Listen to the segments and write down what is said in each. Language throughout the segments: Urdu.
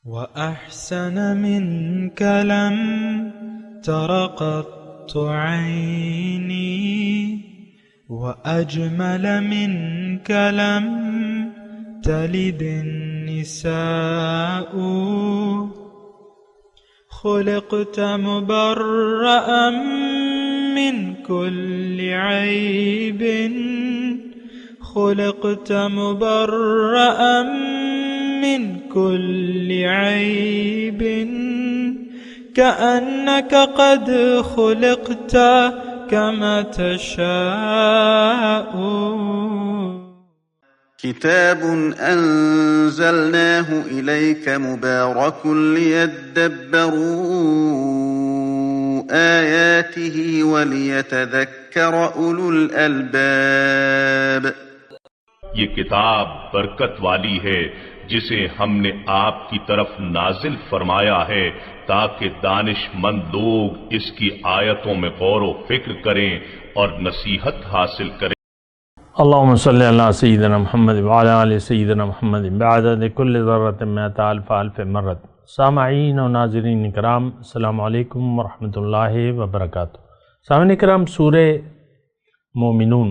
وأحسن منك لم تر قط عيني وأجمل منك لم تلد النساء خلقت مبرأ من كل عيب خلقت مبرأ من كل عيب كأنك قد خلقت كما تشاء. كتاب أنزلناه إليك مبارك ليدبروا آياته وليتذكر أولو الألباب. یہ کتاب برکت والی ہے جسے ہم نے آپ کی طرف نازل فرمایا ہے تاکہ دانش مند لوگ اس کی آیتوں میں غور و فکر کریں اور نصیحت حاصل کریں. اللہم صلی علی سیدنا محمد وعلی آل سیدنا محمد بعدد کل ذرۃ مئۃ الف الف مرت. سامعین و ناظرین کرام، السلام علیکم ورحمۃ اللہ وبرکاتہ. سامعین کرام، سورہ مومنون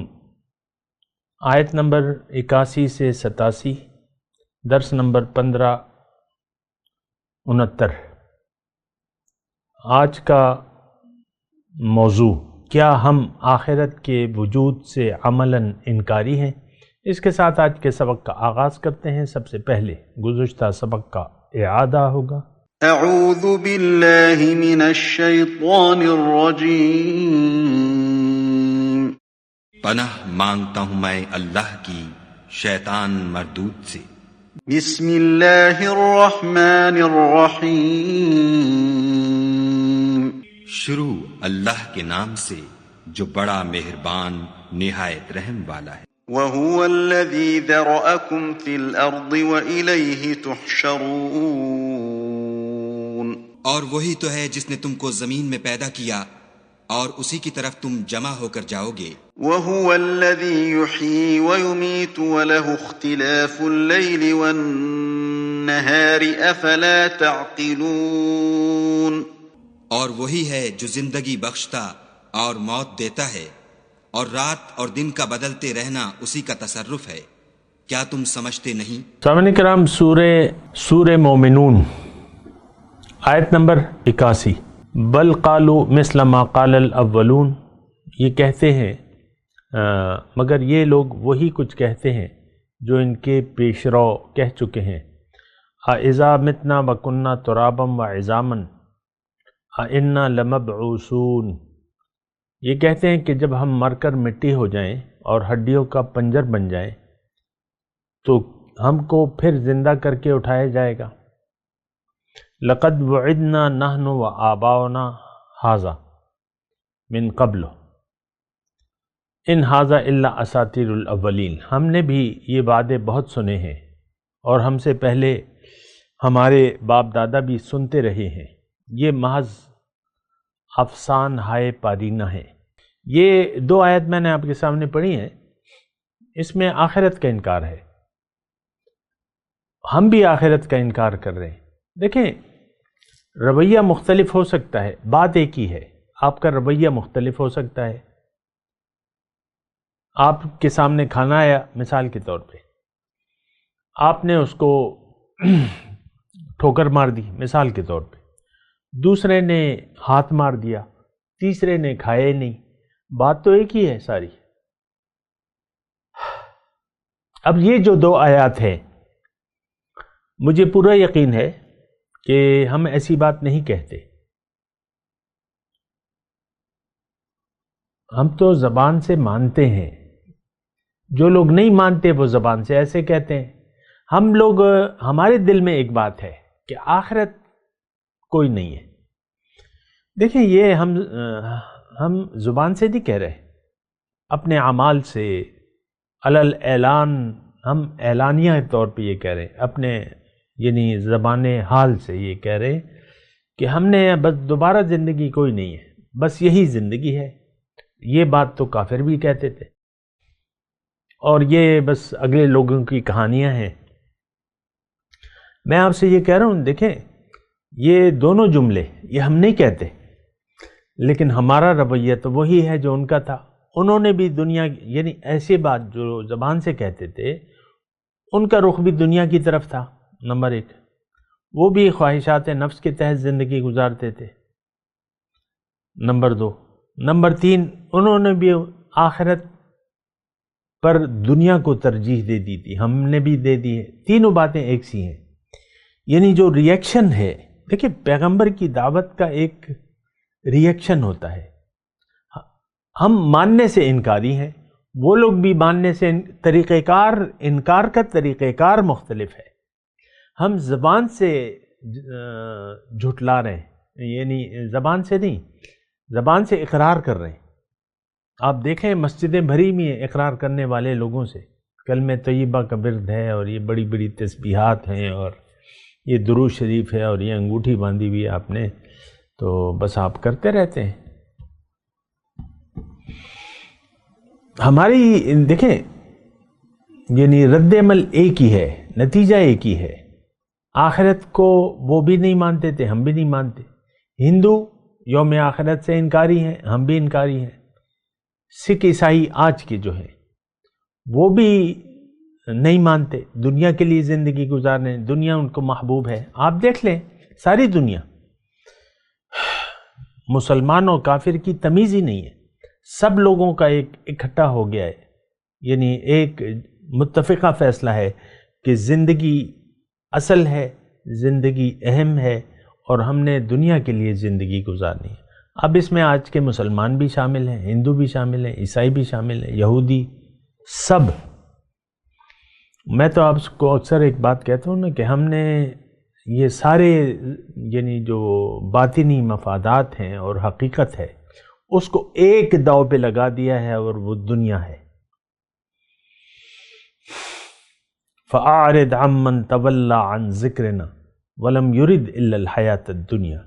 آیت نمبر 81 سے 87، درس نمبر 1569. آج کا موضوع، کیا ہم آخرت کے وجود سے عملاً انکاری ہیں؟ اس کے ساتھ آج کے سبق کا آغاز کرتے ہیں. سب سے پہلے گزشتہ سبق کا اعادہ ہوگا. اعوذ باللہ من الشیطان الرجیم. پناہ مانگتا ہوں میں اللہ کی شیطان مردود سے. بسم اللہ الرحمن الرحیم. شروع اللہ کے نام سے جو بڑا مہربان نہایت رحم والا ہے. وَهُوَ الَّذِي ذَرَأَكُمْ فِي الْأَرْضِ وَإِلَيْهِ تُحْشَرُونَ. اور وہی تو ہے جس نے تم کو زمین میں پیدا کیا اور اسی کی طرف تم جمع ہو کر جاؤ گے. وَهُوَ الَّذِي يُحْيِي وَيُمِيتُ وَلَهُ اخْتِلَافُ اللَّيْلِ وَالنَّهَارِ أَفَلَا تَعْقِلُونَ. اور وہی ہے جو زندگی بخشتا اور موت دیتا ہے، اور رات اور دن کا بدلتے رہنا اسی کا تصرف ہے. کیا تم سمجھتے نہیں؟ سامعین کرام، سورہ مومنون آیت نمبر 81. بل قالوا مثل ما قال الاولون. یہ کہتے ہیں مگر یہ لوگ وہی کچھ کہتے ہیں جو ان کے پیشرو کہہ چکے ہیں. اذا متنا وکنا ترابا وعظاما انا لمبعوثون. یہ کہتے ہیں کہ جب ہم مر کر مٹی ہو جائیں اور ہڈیوں کا پنجر بن جائیں تو ہم کو پھر زندہ کر کے اٹھایا جائے گا. لقد وعدنا نحن وآباؤنا ھذا من قبل ان ھذا الا اساطیر الاولین. ہم نے بھی یہ وعدے بہت سنے ہیں اور ہم سے پہلے ہمارے باپ دادا بھی سنتے رہے ہیں. یہ محض افسان ہائے پارینہ ہے. یہ دو آیت میں نے آپ کے سامنے پڑھی ہیں. اس میں آخرت کا انکار ہے. ہم بھی آخرت کا انکار کر رہے ہیں. دیکھیں، رویہ مختلف ہو سکتا ہے، بات ایک ہی ہے. آپ کا رویہ مختلف ہو سکتا ہے. آپ کے سامنے کھانا آیا مثال کے طور پہ، آپ نے اس کو ٹھوکر مار دی مثال کے طور پہ، دوسرے نے ہاتھ مار دیا، تیسرے نے کھایا ہی نہیں. بات تو ایک ہی ہے ساری. اب یہ جو دو آیات ہیں، مجھے پورا یقین ہے کہ ہم ایسی بات نہیں کہتے. ہم تو زبان سے مانتے ہیں. جو لوگ نہیں مانتے وہ زبان سے ایسے کہتے ہیں. ہم لوگ، ہمارے دل میں ایک بات ہے کہ آخرت کوئی نہیں ہے. دیکھیں، یہ ہم زبان سے نہیں کہہ رہے، اپنے اعمال سے علل اعلان، ہم اعلانیہ طور پہ یہ کہہ رہے ہیں، اپنے یعنی زبان حال سے یہ کہہ رہے ہیں کہ ہم نے بس دوبارہ زندگی کوئی نہیں ہے، بس یہی زندگی ہے. یہ بات تو کافر بھی کہتے تھے، اور یہ بس اگلے لوگوں کی کہانیاں ہیں. میں آپ سے یہ کہہ رہا ہوں، دیکھیں یہ دونوں جملے یہ ہم نہیں کہتے، لیکن ہمارا رویہ تو وہی ہے جو ان کا تھا۔ انہوں نے بھی دنیا، یعنی ایسی بات جو زبان سے کہتے تھے، ان کا رخ بھی دنیا کی طرف تھا۔ نمبر ایک، وہ بھی خواہشات نفس کے تحت زندگی گزارتے تھے۔ نمبر دو، نمبر تین، انہوں نے بھی آخرت پر دنیا کو ترجیح دے دی تھی، ہم نے بھی دے دی ہے۔ تینوں باتیں ایک سی ہیں۔ یعنی جو ری ایکشن ہے، دیکھیں پیغمبر کی دعوت کا ایک ری ایکشن ہوتا ہے۔ ہم ماننے سے انکاری ہیں، وہ لوگ بھی ماننے سے طریقہ کار، انکار کا طریقہ کار مختلف ہے۔ ہم زبان سے جھٹلا رہے ہیں، یعنی زبان سے نہیں، زبان سے اقرار کر رہے ہیں۔ آپ دیکھیں مسجدیں بھری ہوئی ہیں اقرار کرنے والے لوگوں سے، کلمہ طیبہ کا ورد ہے، اور یہ بڑی بڑی تسبیحات ہیں، اور یہ درود شریف ہے، اور یہ انگوٹھی باندھی ہوئی ہے آپ نے، تو بس آپ کرتے رہتے ہیں۔ ہماری دیکھیں یعنی رد عمل ایک ہی ہے، نتیجہ ایک ہی ہے۔ آخرت کو وہ بھی نہیں مانتے تھے، ہم بھی نہیں مانتے۔ ہندو یوم آخرت سے انکاری ہیں، ہم بھی انکاری ہیں۔ سکھ عیسائی آج کے جو ہیں وہ بھی نہیں مانتے، دنیا کے لیے زندگی گزارنے، دنیا ان کو محبوب ہے۔ آپ دیکھ لیں ساری دنیا، مسلمان اور کافر کی تمیز ہی نہیں ہے، سب لوگوں کا ایک اکٹھا ہو گیا ہے، یعنی ایک متفقہ فیصلہ ہے کہ زندگی اصل ہے، زندگی اہم ہے، اور ہم نے دنیا کے لیے زندگی گزارنی ہے۔ اب اس میں آج کے مسلمان بھی شامل ہیں، ہندو بھی شامل ہیں، عیسائی بھی شامل ہیں، یہودی، سب۔ میں تو آپ کو اکثر ایک بات کہتا ہوں نا کہ ہم نے یہ سارے یعنی جو باطنی مفادات ہیں اور حقیقت ہے اس کو ایک داؤ پہ لگا دیا ہے، اور وہ دنیا ہے۔ فَأَعْرِضْ عَمَّنْ تَوَلَّى عَنْ ذِكْرِنَا وَلَمْ يُرِدْ إِلَّا الْحَيَاةَ الدُّنْيَا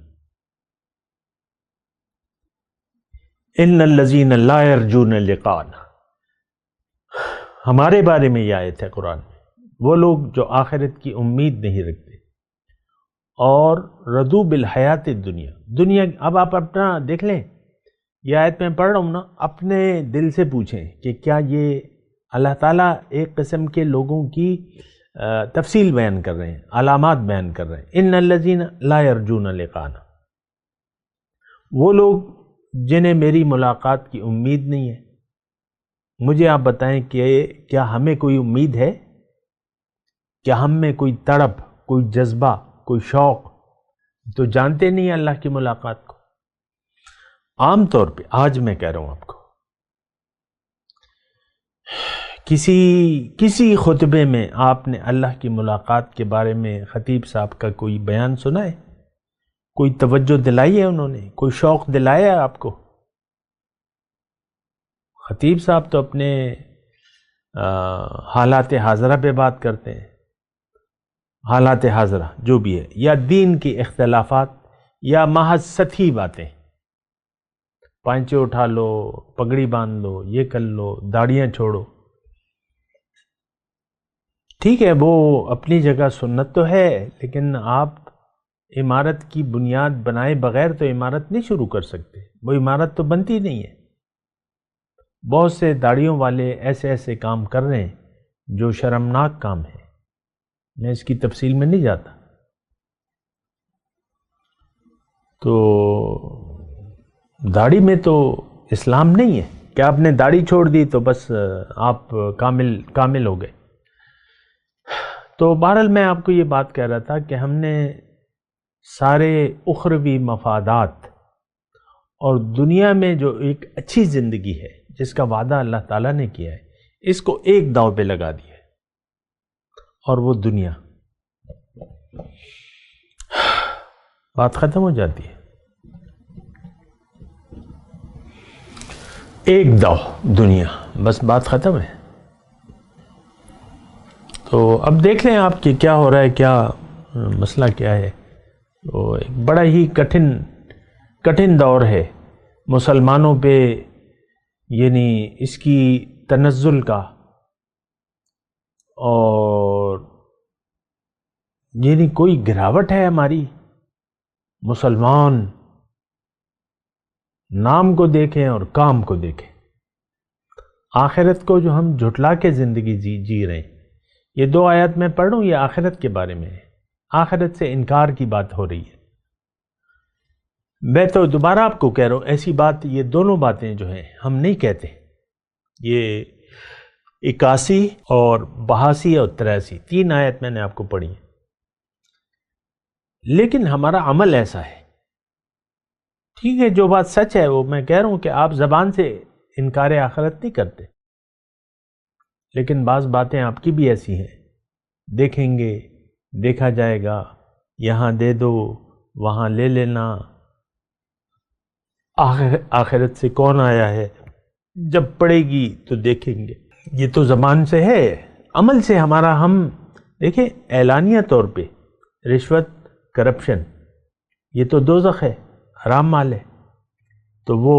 إِنَّ الَّذِينَ لَا يَرْجُونَ لِقَاءَنَا۔ ہمارے بارے میں یہ آیت ہے قرآن میں، وہ لوگ جو آخرت کی امید نہیں رکھتے اور رضوا بالحیات الدنیا، دنیا۔ اب آپ اپنا دیکھ لیں، یہ آیت میں پڑھ رہا ہوں نا، اپنے دل سے پوچھیں کہ کیا یہ اللہ تعالیٰ ایک قسم کے لوگوں کی تفصیل بیان کر رہے ہیں، علامات بیان کر رہے ہیں۔ ان الذین لا یرجون لقاءنا، وہ لوگ جنہیں میری ملاقات کی امید نہیں ہے۔ مجھے آپ بتائیں کہ کیا ہمیں کوئی امید ہے؟ کیا ہم میں کوئی تڑپ، کوئی جذبہ، کوئی شوق؟ تو جانتے نہیں اللہ کی ملاقات کو۔ عام طور پہ آج میں کہہ رہا ہوں آپ کو، کسی خطبے میں آپ نے اللہ کی ملاقات کے بارے میں خطیب صاحب کا کوئی بیان سنا ہے؟ کوئی توجہ دلائی ہے انہوں نے؟ کوئی شوق دلایا ہے آپ کو؟ خطیب صاحب تو اپنے حالات حاضرہ پہ بات کرتے ہیں، حالات حاضرہ جو بھی ہے، یا دین کے اختلافات، یا محض سطحی باتیں، پانچے اٹھا لو، پگڑی باندھ لو، یہ کر لو، داڑیاں چھوڑو۔ ٹھیک ہے، وہ اپنی جگہ سنت تو ہے، لیکن آپ عمارت کی بنیاد بنائے بغیر تو عمارت نہیں شروع کر سکتے، وہ عمارت تو بنتی نہیں ہے۔ بہت سے داڑیوں والے ایسے ایسے کام کر رہے ہیں جو شرمناک کام ہے، میں اس کی تفصیل میں نہیں جاتا۔ تو داڑھی میں تو اسلام نہیں ہے کہ آپ نے داڑھی چھوڑ دی تو بس آپ کامل ہو گئے۔ تو بہرحال میں آپ کو یہ بات کہہ رہا تھا کہ ہم نے سارے اخروی مفادات اور دنیا میں جو ایک اچھی زندگی ہے جس کا وعدہ اللہ تعالیٰ نے کیا ہے، اس کو ایک داؤ پہ لگا دیا ہے، اور وہ دنیا۔ بات ختم ہو جاتی ہے، ایک داؤ دنیا، بس بات ختم ہے۔ تو اب دیکھ لیں آپ کہ کیا ہو رہا ہے، کیا مسئلہ کیا ہے۔ تو ایک بڑا ہی کٹھن دور ہے مسلمانوں پہ، یعنی اس کی تنزل کا، اور یعنی کوئی گراوٹ ہے ہماری؟ مسلمان نام کو دیکھیں اور کام کو دیکھیں. آخرت کو جو ہم جھٹلا کے زندگی جی رہے ہیں. یہ 2 آیات میں پڑھ رہا ہوں، یہ آخرت کے بارے میں ہے. آخرت سے انکار کی بات ہو رہی ہے. میں تو دوبارہ آپ کو کہہ رہا ہوں، ایسی بات، یہ دونوں باتیں جو ہیں ہم نہیں کہتے. یہ 81 اور 82 اور 83 3 آیت میں نے آپ کو پڑھی ہیں. لیکن ہمارا عمل ایسا ہے. ٹھیک ہے، جو بات سچ ہے وہ میں کہہ رہا ہوں کہ آپ زبان سے انکار آخرت نہیں کرتے، لیکن بعض باتیں آپ کی بھی ایسی ہیں، دیکھیں گے، دیکھا جائے گا، یہاں دے دو، وہاں لے لینا، آخرت سے کون آیا ہے، جب پڑے گی تو دیکھیں گے. یہ تو زبان سے ہے. عمل سے ہمارا، ہم دیکھیں اعلانیہ طور پہ رشوت، کرپشن، یہ تو دوزخ ہے، حرام مال ہے. تو وہ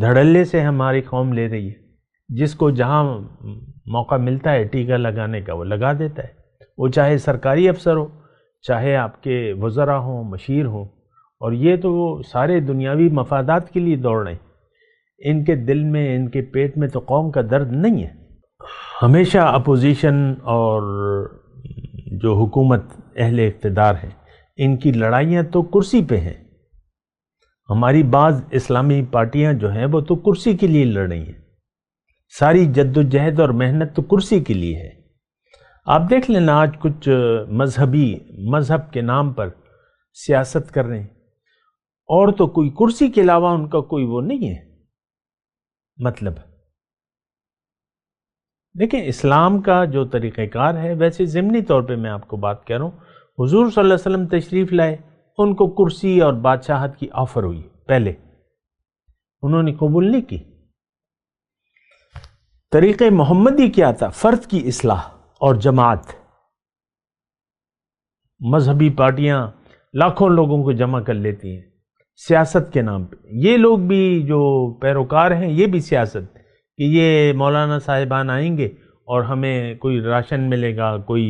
دھڑلے سے ہماری قوم لے رہی ہے. جس کو جہاں موقع ملتا ہے ٹیکہ لگانے کا وہ لگا دیتا ہے. وہ چاہے سرکاری افسر ہو، چاہے آپ کے وزراء ہوں، مشیر ہوں. اور یہ تو وہ سارے دنیاوی مفادات کے لیے دوڑ رہے ہیں. ان کے دل میں، ان کے پیٹ میں تو قوم کا درد نہیں ہے. ہمیشہ اپوزیشن اور جو حکومت اہل اقتدار ہیں، ان کی لڑائیاں تو کرسی پہ ہیں. ہماری بعض اسلامی پارٹیاں جو ہیں وہ تو کرسی کے لیے لڑ رہی ہیں. ساری جد و جہد اور محنت تو کرسی کے لیے ہے. آپ دیکھ لینا آج کچھ مذہب کے نام پر سیاست کر رہے ہیں، اور تو کوئی کرسی کے علاوہ ان کا کوئی وہ نہیں ہے مطلب. دیکھیں اسلام کا جو طریقہ کار ہے، ویسے ضمنی طور پہ میں آپ کو بات کہہ رہا ہوں، حضور صلی اللہ علیہ وسلم تشریف لائے، ان کو کرسی اور بادشاہت کی آفر ہوئی. پہلے انہوں نے قبول نہیں کی. طریقہ محمدی کیا تھا؟ فرد کی اصلاح اور جماعت. مذہبی پارٹیاں لاکھوں لوگوں کو جمع کر لیتی ہیں سیاست کے نام پہ. یہ لوگ بھی جو پیروکار ہیں، یہ بھی سیاست، کہ یہ مولانا صاحبان آئیں گے اور ہمیں کوئی راشن ملے گا، کوئی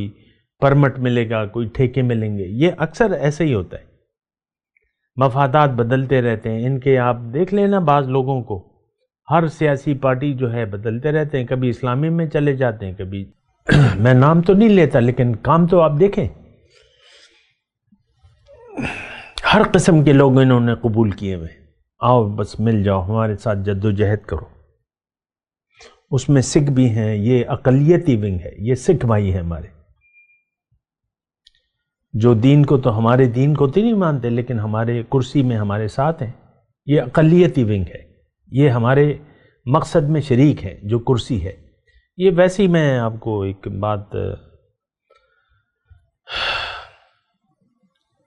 پرمٹ ملے گا، کوئی ٹھیکے ملیں گے. یہ اکثر ایسے ہی ہوتا ہے. مفادات بدلتے رہتے ہیں ان کے. آپ دیکھ لینا بعض لوگوں کو، ہر سیاسی پارٹی جو ہے بدلتے رہتے ہیں. کبھی اسلامی میں چلے جاتے ہیں، کبھی میں نام تو نہیں لیتا لیکن کام تو آپ دیکھیں. ہر قسم کے لوگ انہوں نے قبول کیے ہوئے. آؤ بس مل جاؤ، ہمارے ساتھ جد و جہد کرو. اس میں سکھ بھی ہیں، یہ اقلیتی ونگ ہے، یہ سکھ بھائی ہیں ہمارے، جو دین کو تو ہمارے دین کو تو نہیں مانتے لیکن ہمارے کرسی میں ہمارے ساتھ ہیں. یہ اقلیتی ونگ ہے، یہ ہمارے مقصد میں شریک ہے جو کرسی ہے. یہ ویسے ہی میں آپ کو ایک بات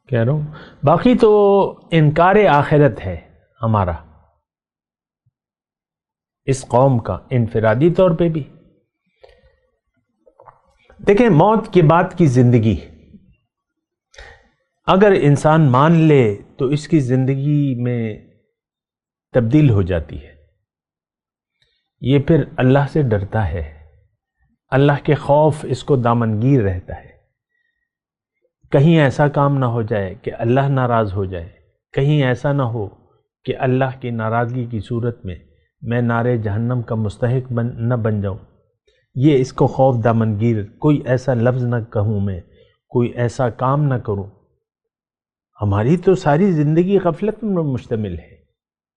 کہہ رہا ہوں. باقی تو انکار آخرت ہے ہمارا، اس قوم کا انفرادی طور پہ بھی. دیکھیں موت کے بعد کی زندگی اگر انسان مان لے تو اس کی زندگی میں تبدیل ہو جاتی ہے. یہ پھر اللہ سے ڈرتا ہے، اللہ کے خوف اس کو دامنگیر رہتا ہے. کہیں ایسا کام نہ ہو جائے کہ اللہ ناراض ہو جائے، کہیں ایسا نہ ہو کہ اللہ کی ناراضگی کی صورت میں نار جہنم کا مستحق نہ بن جاؤں. یہ اس کو خوف دامنگیر، کوئی ایسا لفظ نہ کہوں میں، کوئی ایسا کام نہ کروں. ہماری تو ساری زندگی غفلت میں مشتمل ہے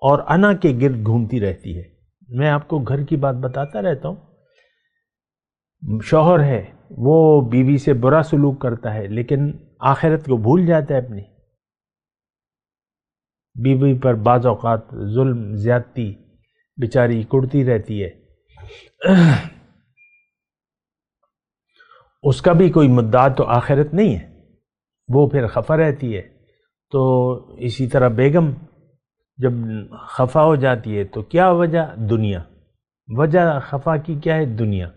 اور انا کے گرد گھومتی رہتی ہے. میں آپ کو گھر کی بات بتاتا رہتا ہوں. شوہر ہے، وہ بیوی سے برا سلوک کرتا ہے لیکن آخرت کو بھول جاتا ہے اپنی. بیوی پر بعض اوقات ظلم، زیادتی، بیچاری کڑتی رہتی ہے. اس کا بھی کوئی مدعا تو آخرت نہیں ہے، وہ پھر خفا رہتی ہے. تو اسی طرح بیگم جب خفا ہو جاتی ہے تو کیا وجہ؟ دنیا. وجہ خفا کی کیا ہے؟ دنیا.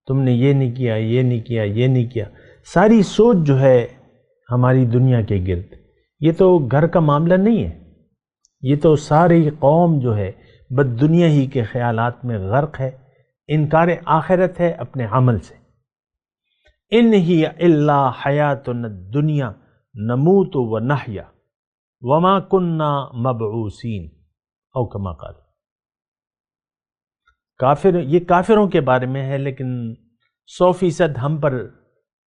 تم نے یہ نہیں کیا، یہ نہیں کیا، یہ نہیں کیا. ساری سوچ جو ہے ہماری دنیا کے گرد. یہ تو گھر کا معاملہ نہیں ہے، یہ تو ساری قوم جو ہے بد دنیا ہی کے خیالات میں غرق ہے. انکار آخرت ہے اپنے عمل سے. ان ہی الا حیاتنا الدنیا نموت و نحیا وما کننا مبعوثین او کما قال۔ کافر، یہ کافروں کے بارے میں ہے، لیکن 100% ہم پر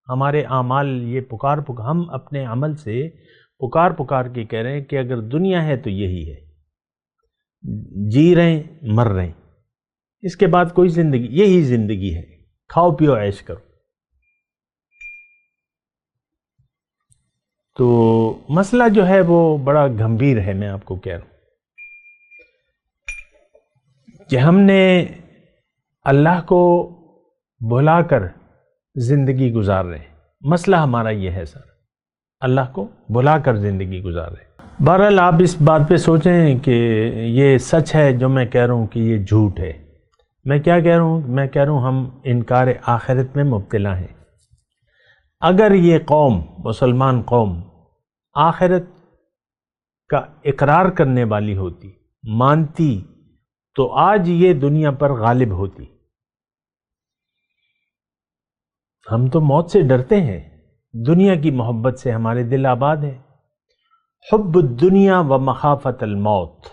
ہمارے اعمال یہ ہم اپنے عمل سے پکار کے کہہ رہے ہیں کہ اگر دنیا ہے تو یہی ہے، جی رہے ہیں مر رہے ہیں، اس کے بعد کوئی زندگی، یہی زندگی ہے، کھاؤ پیو عیش کرو۔ تو مسئلہ جو ہے وہ بڑا گمبھیر ہے، میں آپ کو کہہ رہا ہوں کہ ہم نے اللہ کو بھلا کر زندگی گزار رہے ہیں۔ مسئلہ ہمارا یہ ہے سر، اللہ کو بھلا کر زندگی گزار رہے ہیں۔ بہرحال آپ اس بات پہ سوچیں کہ یہ سچ ہے جو میں کہہ رہا ہوں کہ یہ جھوٹ ہے۔ میں کیا کہہ رہا ہوں؟ میں کہہ رہا ہوں ہم انکار آخرت میں مبتلا ہیں۔ اگر یہ قوم، مسلمان قوم، آخرت کا اقرار کرنے والی ہوتی، مانتی، تو آج یہ دنیا پر غالب ہوتی۔ ہم تو موت سے ڈرتے ہیں، دنیا کی محبت سے ہمارے دل آباد ہے۔ حب الدنیا و مخافت الموت۔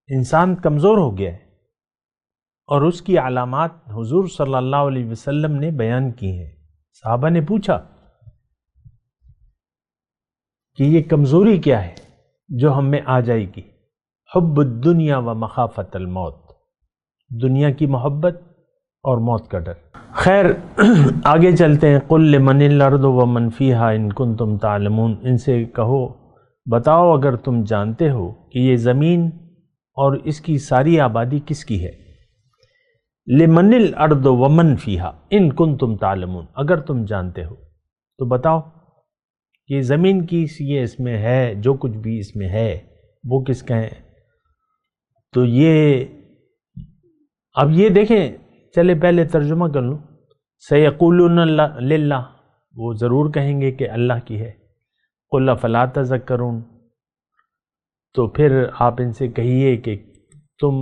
انسان کمزور ہو گیا ہے اور اس کی علامات حضور صلی اللہ علیہ وسلم نے بیان کی ہیں۔ صحابہ نے پوچھا کہ یہ کمزوری کیا ہے جو ہم میں آ جائے گی؟ حب الدنیا و مخافت الموت، دنیا کی محبت اور موت کا ڈر۔ خیر آگے چلتے ہیں۔ قل لمن الارض ومن فیہا ان کنتم تعلمون، ان سے کہو، بتاؤ اگر تم جانتے ہو کہ یہ زمین اور اس کی ساری آبادی کس کی ہے۔ لمن الارض ومن فیہا ان کنتم تعلمون، اگر تم جانتے ہو تو بتاؤ کہ زمین کی یہ اس میں ہے، جو کچھ بھی اس میں ہے وہ کس کا ہے۔ تو یہ اب یہ دیکھیں، چلے پہلے ترجمہ کر لوں۔ سیقولون للہ، وہ ضرور کہیں گے کہ اللہ کی ہے۔ قل افلا تذکرون، تو پھر آپ ان سے کہیے کہ تم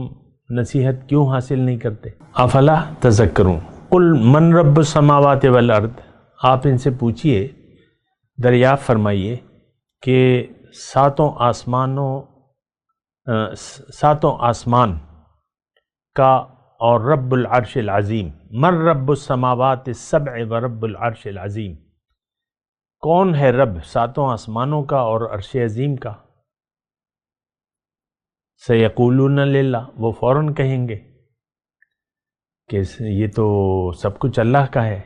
نصیحت کیوں حاصل نہیں کرتے۔ افلا تذکرون قل من رب السماوات والارض، آپ ان سے پوچھئے، دریافت فرمائیے کہ ساتوں آسمان کا اور رب العرش العظیم، من رب السماوات السبع و رب العرش العظیم، کون ہے رب ساتوں آسمانوں کا اور عرش عظیم کا؟ سیقولون للہ، وہ فوراً کہیں گے کہ یہ تو سب کچھ اللہ کا ہے۔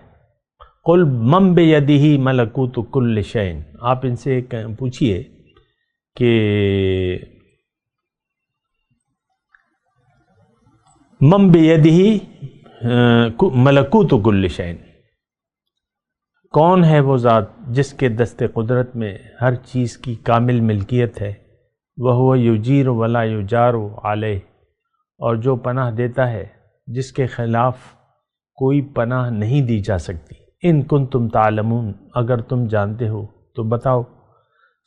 قل من بیدہ ملکوت کل شیء، آپ ان سے پوچھئے کہ من بیدہ ملکوت کل شیء، کون ہے وہ ذات جس کے دست قدرت میں ہر چیز کی کامل ملکیت ہے۔ وَهُوَ يُجِيرُ وَلَا يُجَارُ عَلَيْهِ، اور جو پناہ دیتا ہے جس کے خلاف کوئی پناہ نہیں دی جا سکتی۔ ان کنتم تعلمون، اگر تم جانتے ہو تو بتاؤ۔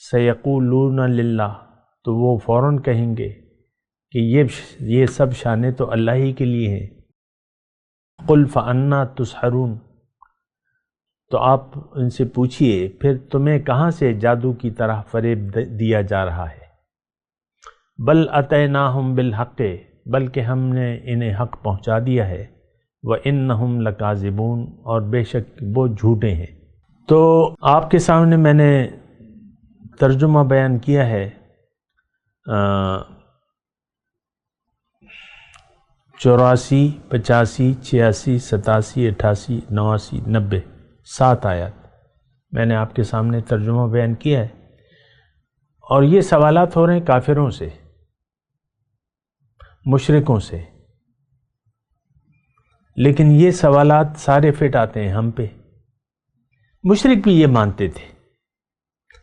سیقولون للہ، تو وہ فوراً کہیں گے کہ یہ سب شانیں تو اللہ ہی کے لیے ہیں۔ قل فأنا تسحرون، تو آپ ان سے پوچھئے پھر تمہیں کہاں سے جادو کی طرح فریب دیا جا رہا ہے۔ بل اتیناہم بالحق، بلکہ ہم نے انہیں حق پہنچا دیا ہے۔ وَإِنَّهُمْ لَكَاذِبُونَ، اور بے شک وہ جھوٹے ہیں۔ تو آپ کے سامنے میں نے ترجمہ بیان کیا ہے 84، 85، 86، 87، 88، 89، 90، 7 آیات میں نے آپ کے سامنے ترجمہ بیان کیا ہے، اور یہ سوالات ہو رہے ہیں کافروں سے، مشرکوں سے، لیکن یہ سوالات سارے فٹ آتے ہیں ہم پہ۔ مشرک بھی یہ مانتے تھے،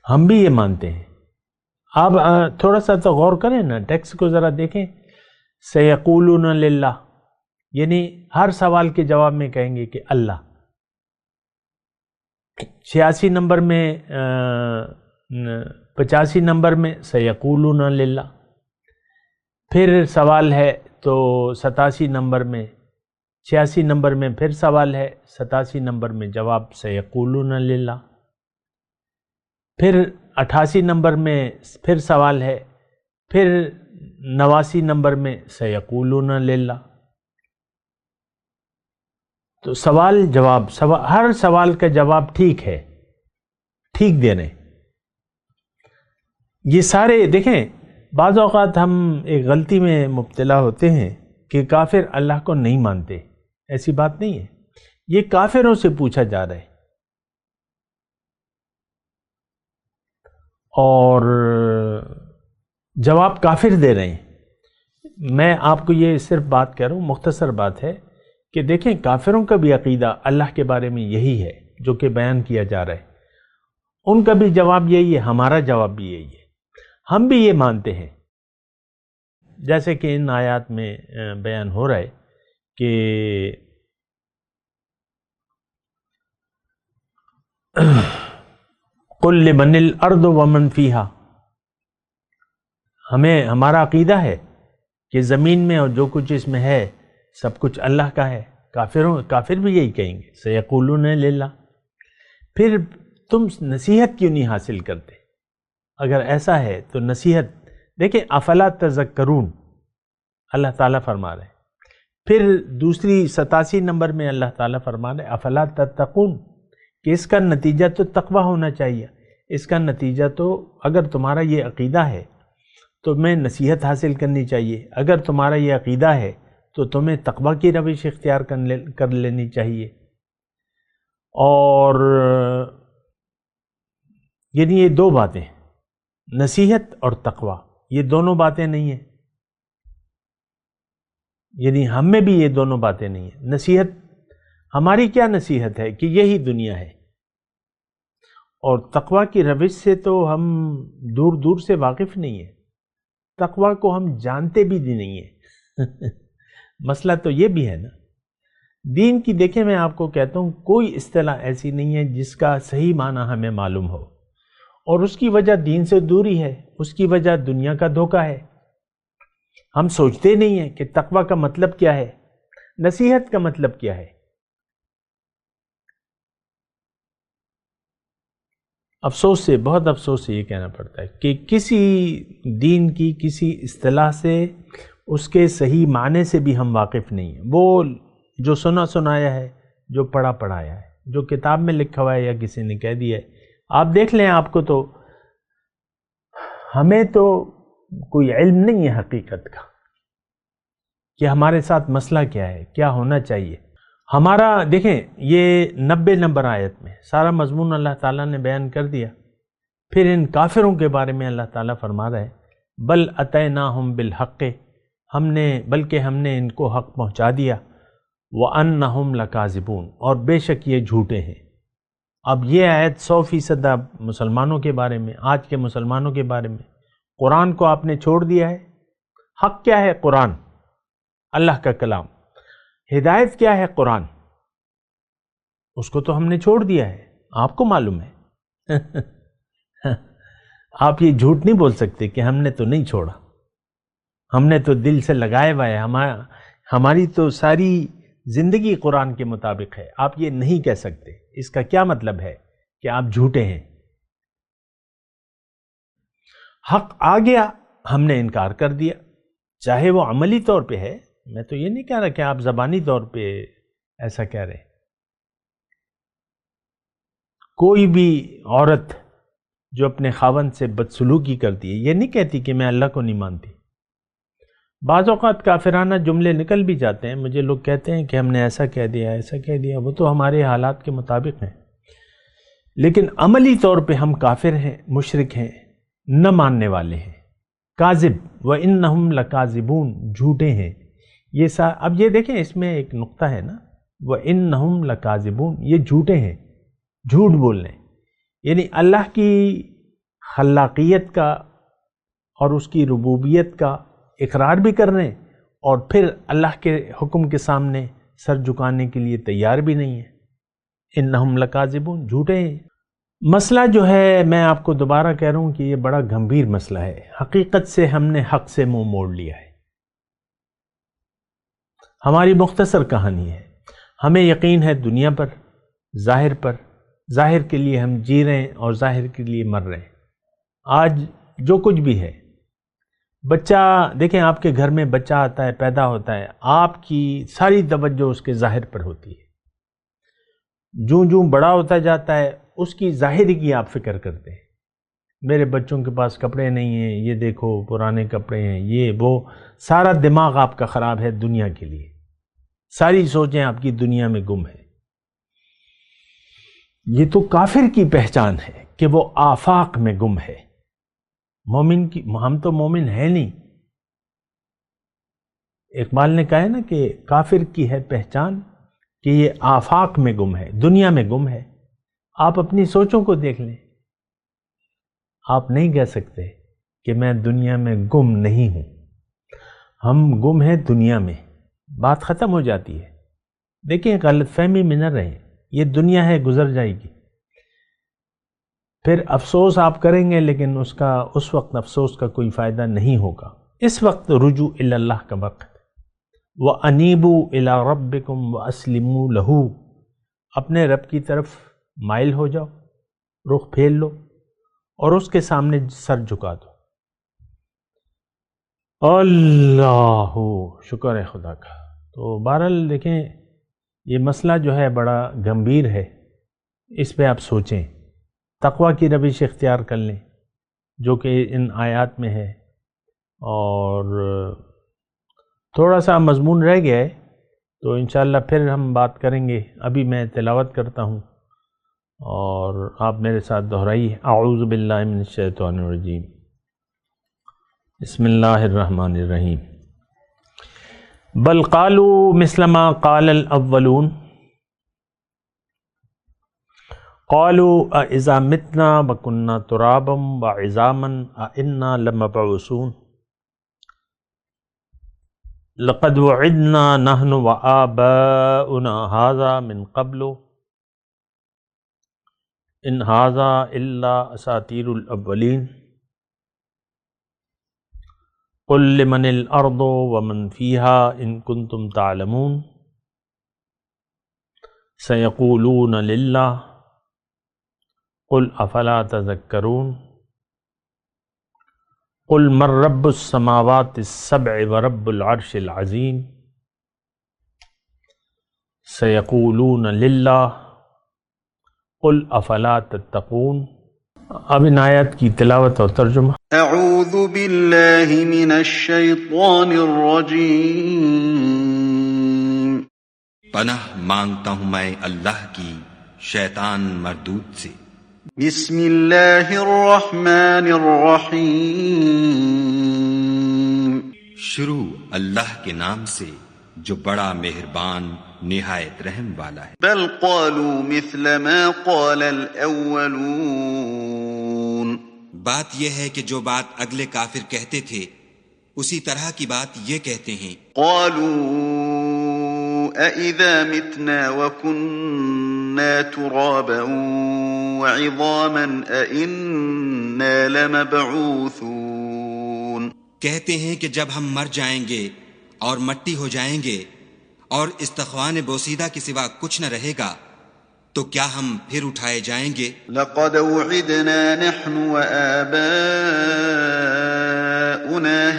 ہم بھی یہ مانتے ہیں۔ آپ تھوڑا سا تو غور کریں نا، ٹیکسٹ کو ذرا دیکھیں۔ سیقولون للہ، یعنی ہر سوال کے جواب میں کہیں گے کہ اللہ۔ 86 نمبر میں 85 نمبر میں سیقولون للہ، پھر سوال ہے تو 87 نمبر میں 86 نمبر میں پھر سوال ہے، 87 نمبر میں جواب سیقولون للہ، پھر 88 نمبر میں پھر سوال ہے، پھر 89 نمبر میں سیقولون للہ۔ تو سوال جواب، ہر سوال کا جواب ٹھیک ہے، ٹھیک دے رہے ہیں۔ یہ سارے دیکھیں، بعض اوقات ہم ایک غلطی میں مبتلا ہوتے ہیں کہ کافر اللہ کو نہیں مانتے، ایسی بات نہیں ہے، یہ کافروں سے پوچھا جا رہا ہے، اور جواب کافر دے رہے ہیں۔ میں آپ کو یہ صرف بات کہہ رہا ہوں، مختصر بات ہے کہ دیکھیں کافروں کا بھی عقیدہ اللہ کے بارے میں یہی ہے جو کہ بیان کیا جا رہا ہے، ان کا بھی جواب یہی ہے، ہمارا جواب بھی یہی ہے، ہم بھی یہ مانتے ہیں، جیسے کہ ان آیات میں بیان ہو رہا ہے کہ قُلْ لِمَنِ الْأَرْضُ وَمَنْ فِيهَا، ہمارا عقیدہ ہے کہ زمین میں اور جو کچھ اس میں ہے سب کچھ اللہ کا ہے۔ کافر بھی یہی کہیں گے، سیقولون للہ۔ پھر تم نصیحت کیوں نہیں حاصل کرتے؟ اگر ایسا ہے تو نصیحت، دیکھیں افلا تذکرون اللہ تعالیٰ فرما رہے ہیں۔ پھر دوسری 87 نمبر میں اللہ تعالیٰ فرما رہے ہیں افلا تتقون، کہ اس کا نتیجہ تو تقوی ہونا چاہیے، اس کا نتیجہ تو اگر تمہارا یہ عقیدہ ہے تو تمہیں نصیحت حاصل کرنی چاہیے، اگر تمہارا یہ عقیدہ ہے تو تمہیں تقوی کی روش اختیار کر لینی چاہیے۔ اور یعنی یہ دو باتیں، نصیحت اور تقوی، یہ دونوں باتیں نہیں ہیں، یعنی ہم میں بھی یہ دونوں باتیں نہیں ہیں۔ نصیحت، ہماری کیا نصیحت ہے کہ یہی دنیا ہے، اور تقوی کی روش سے تو ہم دور دور سے واقف نہیں ہیں، تقوی کو ہم جانتے بھی نہیں ہیں۔ مسئلہ تو یہ بھی ہے نا، دین کی دیکھیں میں آپ کو کہتا ہوں کوئی اصطلاح ایسی نہیں ہے جس کا صحیح معنی ہمیں معلوم ہو، اور اس کی وجہ دین سے دوری ہے، اس کی وجہ دنیا کا دھوکہ ہے۔ ہم سوچتے نہیں ہیں کہ تقوی کا مطلب کیا ہے، نصیحت کا مطلب کیا ہے۔ افسوس سے، بہت افسوس سے یہ کہنا پڑتا ہے کہ کسی دین کی کسی اصطلاح سے، اس کے صحیح معنی سے بھی ہم واقف نہیں ہیں۔ وہ جو سنا سنایا ہے، جو پڑھا پڑھایا ہے، جو کتاب میں لکھا ہوا ہے یا کسی نے کہہ دیا ہے، آپ دیکھ لیں، آپ کو تو، ہمیں تو کوئی علم نہیں ہے حقیقت کا کہ ہمارے ساتھ مسئلہ کیا ہے، کیا ہونا چاہیے۔ ہمارا دیکھیں یہ 90 نمبر آیت میں سارا مضمون اللہ تعالیٰ نے بیان کر دیا۔ پھر ان کافروں کے بارے میں اللہ تعالیٰ فرما رہا ہے بل اتیناہم بالحق، بلکہ ہم نے ان کو حق پہنچا دیا، وانہم لکاذبون، اور بے شک یہ جھوٹے ہیں۔ اب یہ آیت 100% مسلمانوں کے بارے میں، آج کے مسلمانوں کے بارے میں۔ قرآن کو آپ نے چھوڑ دیا ہے۔ حق کیا ہے؟ قرآن، اللہ کا کلام۔ ہدایت کیا ہے؟ قرآن، اس کو تو ہم نے چھوڑ دیا ہے، آپ کو معلوم ہے۔ آپ یہ جھوٹ نہیں بول سکتے کہ ہم نے تو نہیں چھوڑا، ہم نے تو دل سے لگائے ہوا ہے، ہماری تو ساری زندگی قرآن کے مطابق ہے۔ آپ یہ نہیں کہہ سکتے، اس کا کیا مطلب ہے کہ آپ جھوٹے ہیں۔ حق آ گیا، ہم نے انکار کر دیا، چاہے وہ عملی طور پہ ہے، میں تو یہ نہیں کہہ رہا کہ آپ زبانی طور پہ ایسا کہہ رہے ہیں۔ کوئی بھی عورت جو اپنے خاوند سے بدسلوکی کرتی ہے، یہ نہیں کہتی کہ میں اللہ کو نہیں مانتی۔ بعض اوقات کافرانہ جملے نکل بھی جاتے ہیں، مجھے لوگ کہتے ہیں کہ ہم نے ایسا کہہ دیا، ایسا کہہ دیا، وہ تو ہمارے حالات کے مطابق ہیں، لیکن عملی طور پہ ہم کافر ہیں، مشرک ہیں، نہ ماننے والے ہیں، کاذب، وَإِنَّهُمْ لَكَاذِبُونَ، جھوٹے ہیں۔ اب یہ دیکھیں، اس میں ایک نقطہ ہے نا، وَإِنَّهُمْ لَكَاذِبُونَ، یہ جھوٹے ہیں، جھوٹ بولنے، یعنی اللہ کی خلاقیت کا اور اس کی ربوبیت کا اقرار بھی کر رہے ہیں، اور پھر اللہ کے حکم کے سامنے سر جھکانے کے لیے تیار بھی نہیں ہے۔ انہم لکاذبون، جھوٹے ہیں۔ مسئلہ جو ہے، میں آپ کو دوبارہ کہہ رہا ہوں کہ یہ بڑا گمبھیر مسئلہ ہے۔ حقیقت سے ہم نے حق سے منہ موڑ لیا ہے۔ ہماری مختصر کہانی ہے. ہمیں یقین ہے دنیا پر، ظاہر کے لیے ہم جی رہے ہیں اور ظاہر کے لیے مر رہے ہیں. آج جو کچھ بھی ہے، بچہ دیکھیں، آپ کے گھر میں بچہ آتا ہے، پیدا ہوتا ہے، آپ کی ساری توجہ اس کے ظاہر پر ہوتی ہے. جوں بڑا ہوتا جاتا ہے اس کی ظاہری کی آپ فکر کرتے ہیں. میرے بچوں کے پاس کپڑے نہیں ہیں، یہ دیکھو پرانے کپڑے ہیں، یہ وہ. سارا دماغ آپ کا خراب ہے دنیا کے لیے، ساری سوچیں آپ کی دنیا میں گم ہے. یہ تو کافر کی پہچان ہے کہ وہ آفاق میں گم ہے. مومن کی، ہم تو مومن ہیں نہیں. اقبال نے کہا ہے نا کہ کافر کی ہے پہچان کہ یہ آفاق میں گم ہے، دنیا میں گم ہے. آپ اپنی سوچوں کو دیکھ لیں. آپ نہیں کہہ سکتے کہ میں دنیا میں گم نہیں ہوں. ہم گم ہیں دنیا میں، بات ختم ہو جاتی ہے. دیکھیں، غلط فہمی میں نہ رہیں. یہ دنیا ہے، گزر جائے گی. پھر افسوس آپ کریں گے، لیکن اس وقت افسوس کا کوئی فائدہ نہیں ہوگا. اس وقت رجوع الی اللہ کا وقت. وَأَنِيبُوا إِلَىٰ رَبِّكُمْ وَأَسْلِمُوا لَهُ. اپنے رب کی طرف مائل ہو جاؤ، رخ پھیر لو اور اس کے سامنے سر جھکا دو. اللہ شکر ہے خدا کا. تو بہرحال دیکھیں، یہ مسئلہ جو ہے بڑا گمبھیر ہے. اس پہ آپ سوچیں، تقوی کی روش اختیار کر لیں جو کہ ان آیات میں ہے. اور تھوڑا سا مضمون رہ گیا ہے تو انشاءاللہ پھر ہم بات کریں گے. ابھی میں تلاوت کرتا ہوں اور آپ میرے ساتھ دہرائیے. اعوذ باللہ من الشیطان الرجیم، بسم اللہ الرحمن الرحیم. بل قالوا مثل ما قال الاولون قالوا اذا متنا وكنا ترابا وعظاما ائنا لمبعوثون لقد وعدنا نحن وآباؤنا هذا من قبل ان هذا الا اساطیر الاولین قل لمن الارض ومن فيها ان كنتم تعلمون سيقولون لله قل افلا تذكرون قل من رب السماوات السبع ورب العرش العظیم سيقولون لله قل افلا تتقون. اب ان آیات کی تلاوت اور ترجمہ. اعوذ باللہ من الشیطان الرجیم. پناہ مانگتا ہوں میں اللہ کی شیطان مردود سے. بسم اللہ الرحمن الرحیم. شروع اللہ کے نام سے جو بڑا مہربان نہایت رحم والا ہے. بل قالوا مثل ما قال الاولون. بات یہ ہے کہ جو بات اگلے کافر کہتے تھے اسی طرح کی بات یہ کہتے ہیں. قالوا اذا متنا وكنا ترابا وعظاما ائنا لمبعوثون. کہتے ہیں کہ جب ہم مر جائیں گے اور مٹی ہو جائیں گے اور استخوان بوسیدہ کے سوا کچھ نہ رہے گا تو کیا ہم پھر اٹھائے جائیں گے؟ لقد وعدنا نحن وآباؤنا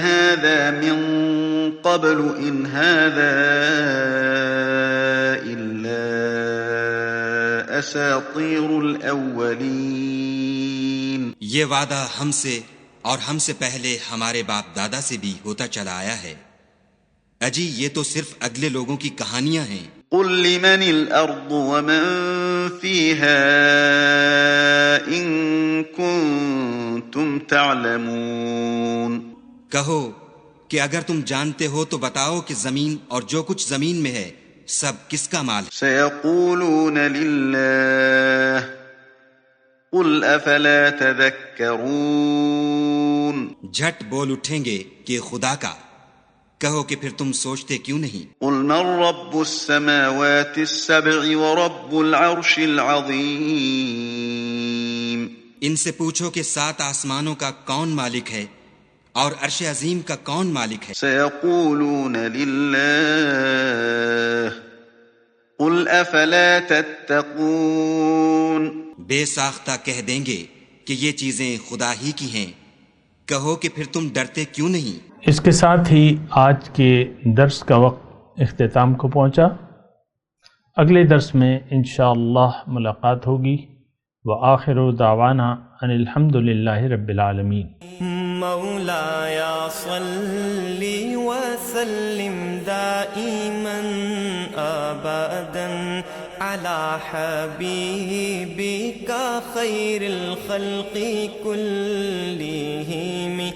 هذا من قبل ان هذا الا اساطیر الاولین. یہ وعدہ ہم سے اور ہم سے پہلے ہمارے باپ دادا سے بھی ہوتا چلا آیا ہے. اجی یہ تو صرف اگلے لوگوں کی کہانیاں ہیں. قل لمن الارض ومن فيها ان كنتم تعلمون. کہو کہ اگر تم جانتے ہو تو بتاؤ کہ زمین اور جو کچھ زمین میں ہے سب کس کا مال ہے؟ سيقولون لله قل افلا تذكرون. جھٹ بول اٹھیں گے کہ خدا کا. کہو کہ پھر تم سوچتے کیوں نہیں؟ قل من رب السماوات السبع ورب العرش العظیم. ان سے پوچھو کہ 7 آسمانوں کا کون مالک ہے اور عرش عظیم کا کون مالک ہے؟ سيقولون لله قل أفلا تتقون. بے ساختہ کہہ دیں گے کہ یہ چیزیں خدا ہی کی ہیں، کہو کہ پھر تم ڈرتے کیوں نہیں؟ اس کے ساتھ ہی آج کے درس کا وقت اختتام کو پہنچا. اگلے درس میں انشاءاللہ ملاقات ہوگی. وآخر دعوانا ان الحمد للہ رب العالمین. مولایا صلی وسلم دائما ابدا على حبیبک خیر الخلق كلهم